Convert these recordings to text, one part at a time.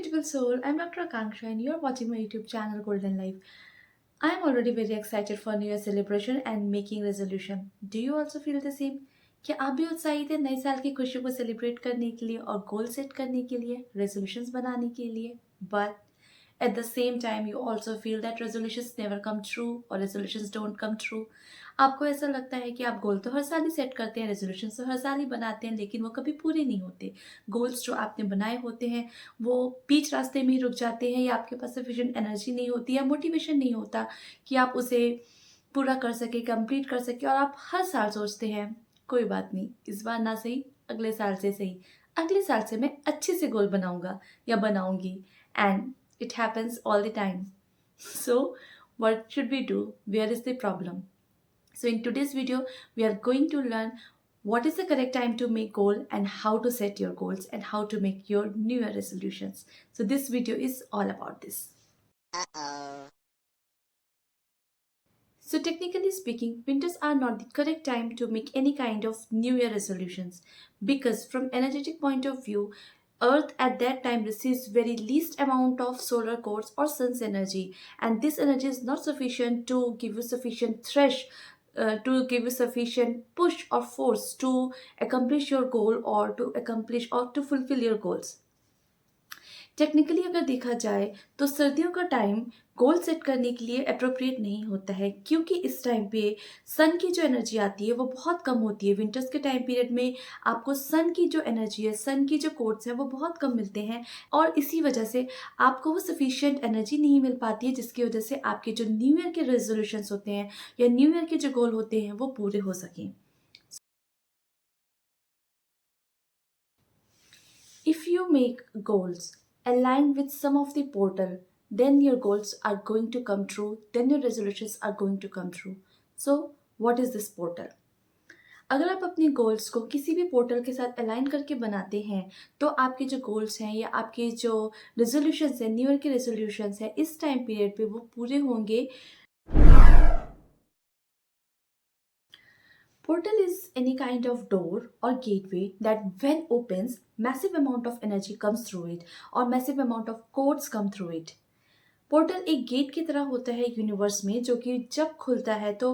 beautiful soul. I'm Dr. Akanksha and you're watching my YouTube channel Golden Life. I'm already very excited for New Year celebration and making resolution. Do you also feel the same? क्या आप भी उत्साहित हैं नए साल की खुशियों को सेलिब्रेट करने के लिए और गोल सेट करने के लिए, रेजोल्यूशंस बनाने के लिए? But at the same time you also feel that resolutions never come true or resolutions don't come true. आपको ऐसा लगता है कि आप गोल तो हर साल ही सेट करते हैं, रेजोल्यूशंस तो हर साल ही बनाते हैं, लेकिन वो कभी पूरे नहीं होते। गोल्स जो आपने बनाए होते हैं वो बीच रास्ते में ही रुक जाते हैं, या आपके पास सफिशिएंट एनर्जी नहीं होती या मोटिवेशन नहीं होता कि आप उसे पूरा कर सके, कंप्लीट कर सके। और आप हर साल सोचते हैं कोई बात नहीं, इस बार ना सही, अगले साल से सही, अगले साल से मैं अच्छे से गोल बनाऊंगा या बनाऊंगी। And it happens all the time. So what should we do? Where is the problem? So in today's video we are going to learn what is the correct time to make goal and how to set your goals and how to make your new year resolutions. So this video is all about this. So technically speaking, winters are not the correct time to make any kind of new year resolutions, because from energetic point of view, Earth at that time receives very least amount of solar codes or sun's energy, and this energy is not sufficient to give you sufficient to give you sufficient push or force to accomplish your goal or to accomplish or to fulfill your goals. Technically अगर देखा जाए तो सर्दियों का time goal set करने के लिए appropriate नहीं होता है, क्योंकि इस टाइम पे सन की जो एनर्जी आती है वो बहुत कम होती है। विंटर्स के टाइम पीरियड में आपको सन की जो एनर्जी है, सन की जो कोड्स हैं वो बहुत कम मिलते हैं, और इसी वजह से आपको वो सफिशिएंट एनर्जी नहीं मिल पाती है, जिसकी वजह से आपके जो न्यू ईयर के रेजोल्यूशंस होते हैं या न्यू ईयर के जो गोल होते हैं वो पूरे हो सकें। If you make goals aligned with some of the portal, then your goals are going to come true, then your resolutions are going to come true. So, what is this portal? अगर आप अपने goals को किसी भी portal के साथ align करके बनाते हैं तो आपके जो गोल्स हैं या आपके जो रेजोल्यूशंस हैं, न्यू ईयर के रेजोल्यूशंस हैं, इस टाइम पीरियड पे वो पूरे होंगे। Portal is any kind of door or gateway that when opens, massive amount of energy comes through it or massive amount of codes come through it. Portal एक gate की तरह होता है यूनिवर्स में, जो कि जब खुलता है तो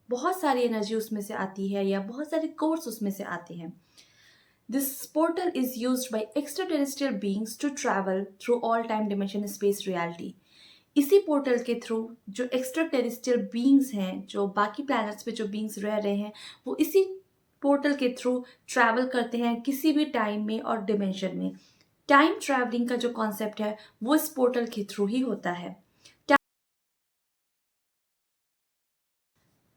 बहुत सारी एनर्जी उसमें से आती है या बहुत सारे कोड्स उसमें से आते हैं। This portal is used by extraterrestrial beings to travel through all time dimension space reality. इसी पोर्टल के थ्रू जो एक्स्ट्रा टेरेस्ट्रियल बीइंग्स हैं, जो बाकी प्लैनेट्स पे जो बीइंग्स रह रहे हैं, वो इसी पोर्टल के थ्रू ट्रैवल करते हैं किसी भी टाइम में और डिमेंशन में। टाइम ट्रैवलिंग का जो कॉन्सेप्ट है वो इस पोर्टल के थ्रू ही होता है।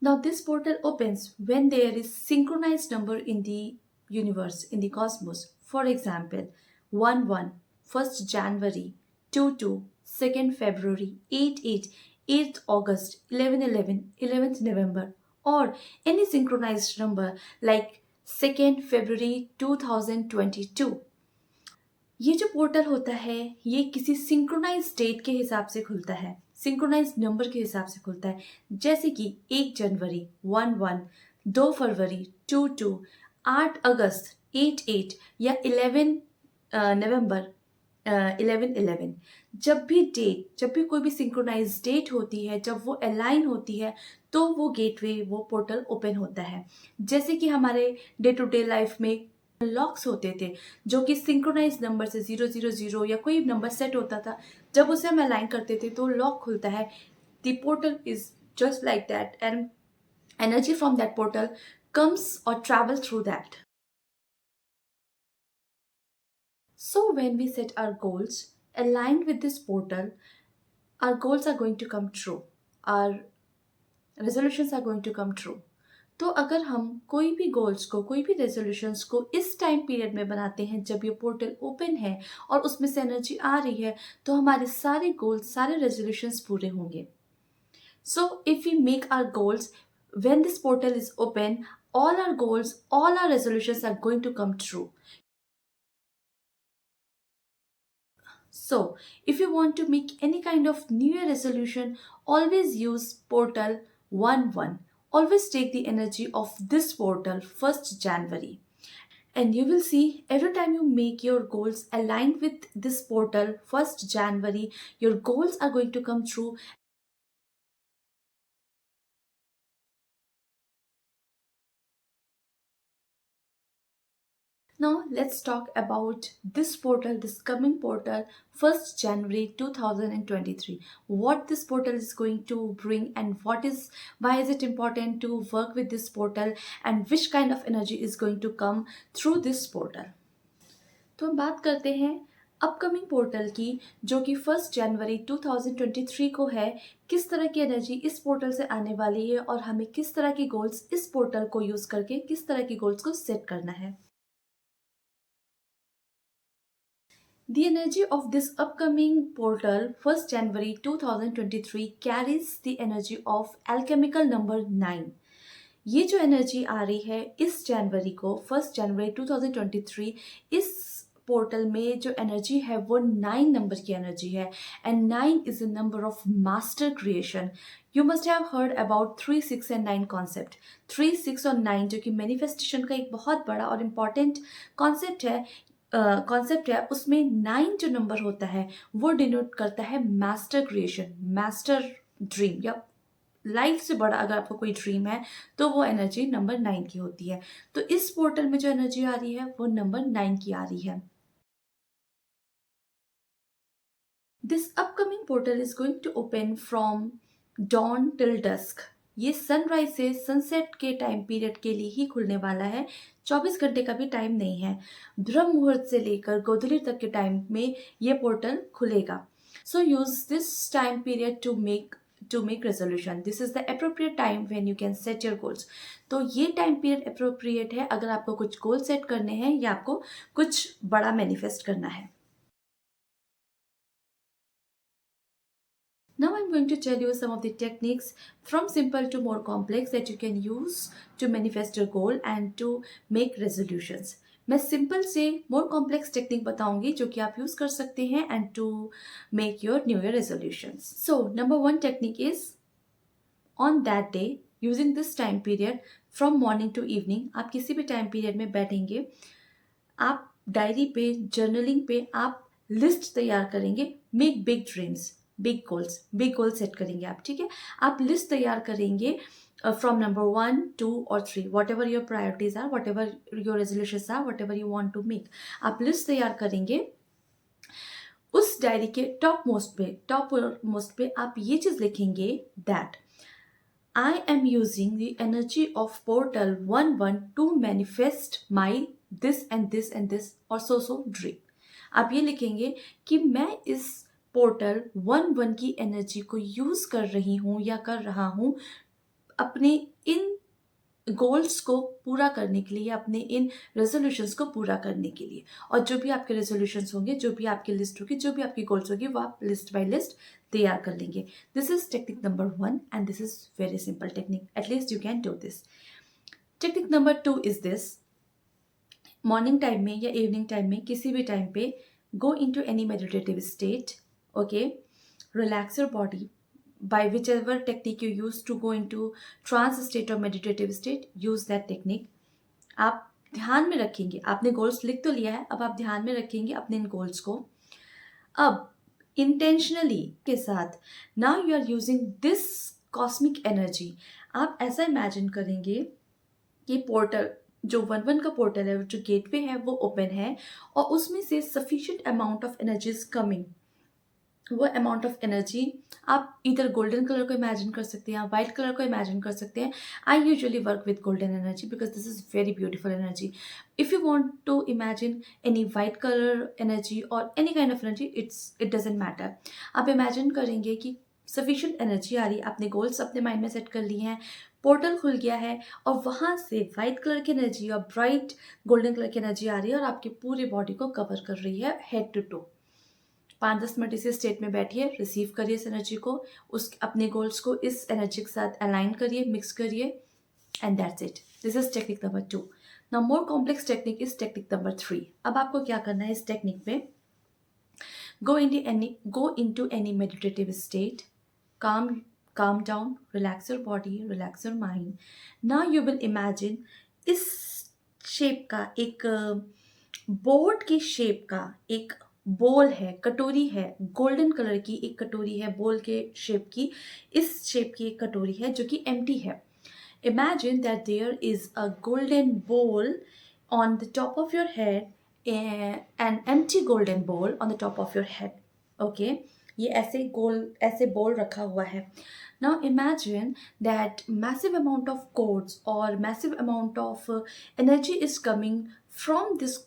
Now this portal opens when there is synchronized number in the universe, in the cosmos. For example, 1-1, 1st January, 2-2, 2nd February, 8-8, 8th August, 11-11, 11th November, or any synchronized number like 2nd February 2022. ये जो portal होता है ये किसी synchronise date के हिसाब से खुलता है, सिंक्रोनाइज नंबर के हिसाब से खुलता है, जैसे कि 1 जनवरी 1-1, 2 फरवरी 2-2, 8 अगस्त 8-8 या 11 नवंबर 11-11। जब भी कोई भी सिंक्रोनाइज डेट होती है, जब वो अलाइन होती है तो वो गेटवे, वो पोर्टल ओपन होता है। जैसे कि हमारे डे टू डे लाइफ में लॉक्स होते थे जो कि सिंक्रोनाइज नंबर से 000 या कोई नंबर सेट होता था, जब उसे हम अलाइन करते थे तो लॉक खुलता है। The portal is just like that and energy from that portal comes और travel through that. So when we set our goals aligned with this portal, our goals are going to come true, our resolutions are going to come true. तो अगर हम कोई भी goals को, कोई भी resolutions को इस टाइम पीरियड में बनाते हैं जब ये पोर्टल ओपन है और उसमें से एनर्जी आ रही है, तो हमारे सारे गोल्स, सारे रेजोल्यूशंस पूरे होंगे. So if we make our goals when this portal is open, all our goals, all our resolutions are going to come true. So if you want to make any kind of new year resolution, always use portal 1-1. Always take the energy of this portal 1st January And you will see every time you make your goals aligned with this portal, 1st January, your goals are going to come true. Now let's talk about this portal, this coming portal, 1st January 2023. What this portal is going to bring and why is it important to work with this portal and which kind of energy is going to come through this portal. तो हम बात करते हैं upcoming portal की, जो कि 1st जनवरी 2023 को है। किस तरह की एनर्जी इस पोर्टल से आने वाली है और हमें किस तरह की गोल्स इस पोर्टल को यूज करके किस तरह की गोल्स को सेट करना है। The energy of this upcoming portal 1st January 2023 carries the energy of alchemical number 9। ये जो एनर्जी आ रही है इस जनवरी को 1st जनवरी 2023, इस पोर्टल में जो एनर्जी है वो 9 नंबर की एनर्जी है। And 9 is a number of master creation. You must have heard about 3, 6 and 9 concept. 3, 6 और 9 जो कि मैनिफेस्टेशन का एक बहुत बड़ा और इम्पॉर्टेंट कॉन्सेप्ट है, उसमें 9 जो नंबर होता है वो डिनोट करता है मास्टर क्रिएशन, मास्टर ड्रीम, या लाइफ से बड़ा अगर आपको कोई ड्रीम है तो वो एनर्जी नंबर 9 की होती है। तो इस पोर्टल में जो एनर्जी आ रही है वो नंबर 9 की आ रही है। This upcoming portal is going to open from dawn till dusk. ये सनराइज से सनसेट के टाइम पीरियड के लिए ही खुलने वाला है। 24 घंटे का भी टाइम नहीं है। ब्रह्म मुहूर्त से लेकर गोधूली तक के टाइम में ये पोर्टल खुलेगा। So use this time period to make resolution. This is the appropriate time when you can set your goals. तो ये टाइम पीरियड अप्रोप्रिएट है अगर आपको कुछ गोल सेट करने हैं या आपको कुछ बड़ा मैनिफेस्ट करना है। Now I'm going to tell you some of the techniques from simple to more complex that you can use to manifest your goal and to make resolutions. मैं सिंपल से मोर कॉम्प्लेक्स टेक्निक बताऊंगी जो कि आप use कर सकते हैं and to make your new year resolutions. So number 1 technique is on that day using this time period from morning to evening. आप किसी भी टाइम पीरियड में बैठेंगे, आप डायरी पे, जर्नलिंग पे आप लिस्ट तैयार करेंगे। Make big dreams, big goals set करेंगे आप, ठीक है। आप लिस्ट तैयार करेंगे फ्रॉम नंबर 1, 2 और 3, whatever your priorities are, whatever your resolution are, whatever you want to make, आप लिस्ट तैयार करेंगे। उस डायरी के टॉप मोस्ट पे आप ये चीज लिखेंगे that I am using the energy of portal 1-1 to manifest my this and this and this or so dream। आप ये लिखेंगे कि मैं इस पोर्टल 1-1 की एनर्जी को यूज कर रही हूँ या कर रहा हूँ अपने इन गोल्स को पूरा करने के लिए या अपने इन रेजोल्यूशंस को पूरा करने के लिए। और जो भी आपके रेजोल्यूशंस होंगे, जो भी आपकी लिस्ट होगी, जो भी आपकी गोल्स होगी, वो आप लिस्ट बाय लिस्ट तैयार कर लेंगे। This is technique number 1 and this is very simple technique, at least you can do this. Technique number 2 is this. Morning time में या इवनिंग टाइम में किसी भी टाइम पे go into any meditative state, okay, relax your body by whichever technique you use to go into trance state or meditative state, use that technique। आप ध्यान में रखेंगे, आपने गोल्स लिख तो लिया है, अब आप ध्यान में रखेंगे अपने इन गोल्स को। अब इंटेंशनली के साथ now you are using this cosmic energy. आप ऐसा इमेजिन करेंगे कि पोर्टल जो 1-1 का पोर्टल है, जो गेटवे है वो ओपन है और उसमें से sufficient amount of energy is coming. वो अमाउंट ऑफ एनर्जी आप इधर गोल्डन कलर को इमेजिन कर सकते हैं, वाइट कलर को इमेजिन कर सकते हैं। I usually work with golden energy because this is very beautiful energy. If you want to imagine any white colour energy और any kind of energy, it doesn't matter. आप imagine करेंगे कि sufficient energy आ रही है, आपने goals अपने mind में set कर लिए हैं, पोर्टल खुल गया है और वहाँ से वाइट कलर की एनर्जी और ब्राइट गोल्डन कलर की एनर्जी आ रही है और आपकी पूरी बॉडी को कवर कर रही है हेड टू टो। 5-10 मिनट इसी स्टेट में बैठिए, रिसीव करिए इस एनर्जी को, उस अपने गोल्स को इस एनर्जी के साथ अलाइन करिए, मिक्स करिए, and that's it. This is technique number 2। Now more complex technique is technique number 3। अब आपको क्या करना है इस टेक्निक में, go into any meditative state, calm down, relax your body, relax your mind। Now you will imagine इस shape का, एक बोर्ड की शेप का एक बोल है, कटोरी है, गोल्डन कलर की एक कटोरी है, बोल के शेप की, इस शेप की एक कटोरी है जो कि एम्प्टी है. Imagine that there is a golden bowl on the top of your head, an empty golden bowl on the top of your head. Okay, ये ऐसे गोल ऐसे बोल रखा हुआ है. Now imagine that massive amount of codes or massive amount of energy is coming from this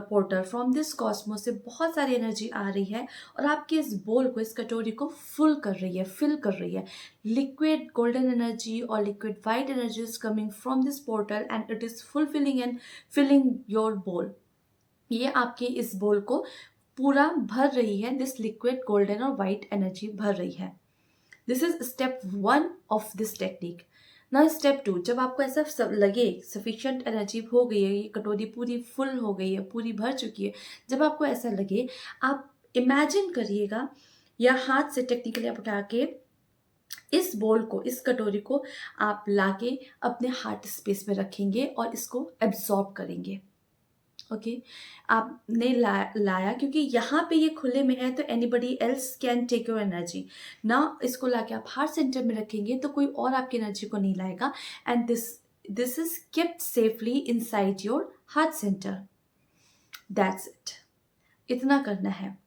portal, from this Cosmos से बहुत सारी एनर्जी आ रही है और आपके इस बोल को, इस कटोरी को फुल कर रही है, फिल कर रही है. लिक्विड गोल्डन एनर्जी और liquid white energy is coming from this portal and it is fulfilling and filling your bowl. ये आपके इस बोल को पूरा भर रही है. दिस लिक्विड गोल्डन और वाइट एनर्जी भर रही है. This is step 1 of this technique. ना स्टेप 2, जब आपको ऐसा सब लगे सफिशिएंट एनर्जी हो गई है, ये कटोरी पूरी फुल हो गई है, पूरी भर चुकी है, जब आपको ऐसा लगे, आप इमेजिन करिएगा या हाथ से टेक्निकली आप उठा के इस बोल को, इस कटोरी को आप लाके अपने हार्ट स्पेस में रखेंगे और इसको एब्जॉर्ब करेंगे. ओके, आपने लाया क्योंकि यहाँ पे ये खुले में है तो anybody else can take your energy ना. इसको लाके आप हार्ट सेंटर में रखेंगे तो कोई और आपकी एनर्जी को नहीं लाएगा. And this is kept safely inside your heart centre. That's it. इतना करना है.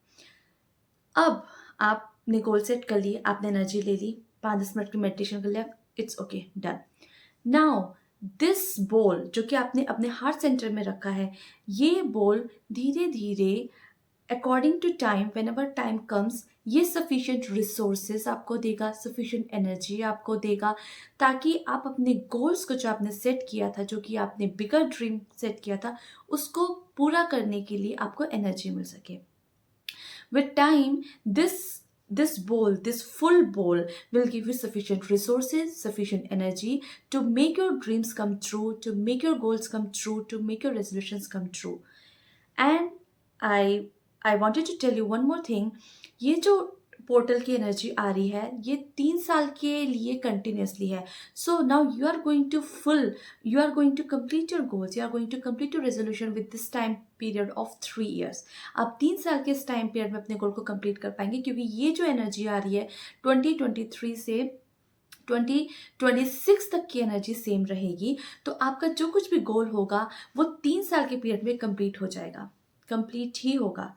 अब आपने गोल सेट कर लिए, आपने एनर्जी ले ली, 5-10 मिनट की मेडिटेशन कर लिया, it's okay, done. Now this बोल जो कि आपने अपने हार्ट सेंटर में रखा है, ये बोल धीरे धीरे according to time, whenever time comes, ये सफिशिएंट रिसोर्सेज आपको देगा, सफिशिएंट एनर्जी आपको देगा, ताकि आप अपने गोल्स को जो आपने सेट किया था, जो कि आपने बिगर ड्रीम सेट किया था, उसको पूरा करने के लिए आपको एनर्जी मिल सके. With time, this bowl, this full bowl will give you sufficient resources, sufficient energy to make your dreams come true, to make your goals come true, to make your resolutions come true. And I wanted to tell you one more thing. ये जो portal की energy आ रही है, ये 3 साल के लिए continuously है. So now you are going to complete your goals, you are going to complete your resolution with this time period of 3 years. आप 3 साल के इस टाइम पीरियड में अपने गोल को कंप्लीट कर पाएंगे, क्योंकि ये जो एनर्जी आ रही है 2023 से 2026 तक की एनर्जी सेम रहेगी. तो आपका जो कुछ भी गोल होगा वो 3 साल के पीरियड में कंप्लीट हो जाएगा, कंप्लीट ही होगा.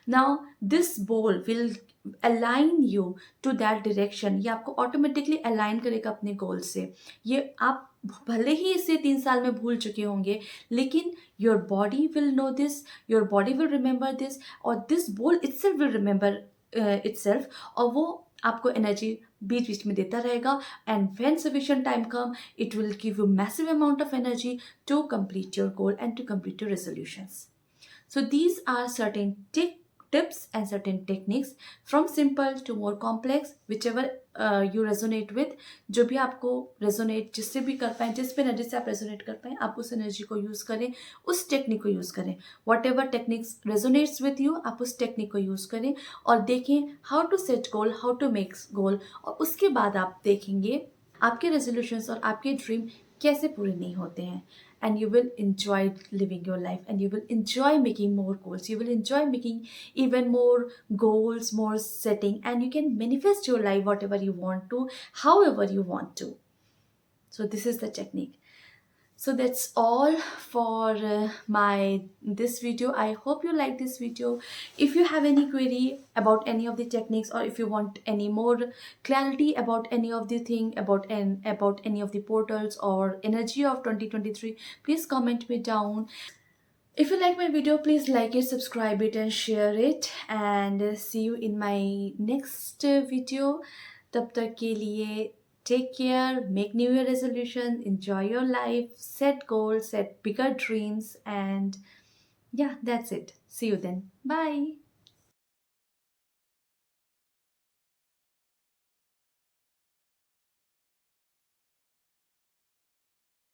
Now this bowl will align you to that direction. ये आपको ऑटोमेटिकली अलाइन करेगा अपने गोल से. ये आप भले ही इसे 3 साल में भूल चुके होंगे, लेकिन your body will know this, your body will remember this, और this bowl itself will remember itself, और वो आपको एनर्जी बीच बीच में देता रहेगा. And when sufficient time come, it will give you massive amount of energy to complete your goal and to complete your resolutions. So these are certain tips and certain techniques from simple to more complex, whichever you resonate with. जो भी आपको resonate, जिससे भी कर पाएँ, जिस भी energy से आप resonate कर पाएँ, आप उस एनर्जी को यूज़ करें, उस टेक्निक को यूज़ करें. whatever techniques resonates with you, आप उस टेक्निक को यूज़ करें और देखें how to set goal, how to make goal, और उसके बाद आप देखेंगे आपके रेजोल्यूशंस और आपके ड्रीम कैसे पूरे नहीं होते हैं. And you will enjoy living your life, and you will enjoy making more goals, you will enjoy making even more goals, more setting, and you can manifest your life whatever you want to, however you want to. So this is the technique. So that's all for my this video. I hope you like this video. If you have any query about any of the techniques, or if you want any more clarity about any of the thing, about any of the portals or energy of 2023, please comment me down. If you like my video, please like it, subscribe it, and share it. And see you in my next video. तब तक के लिए take care, make New Year resolution, enjoy your life, set goals, set bigger dreams, and yeah, that's it. See you then. Bye.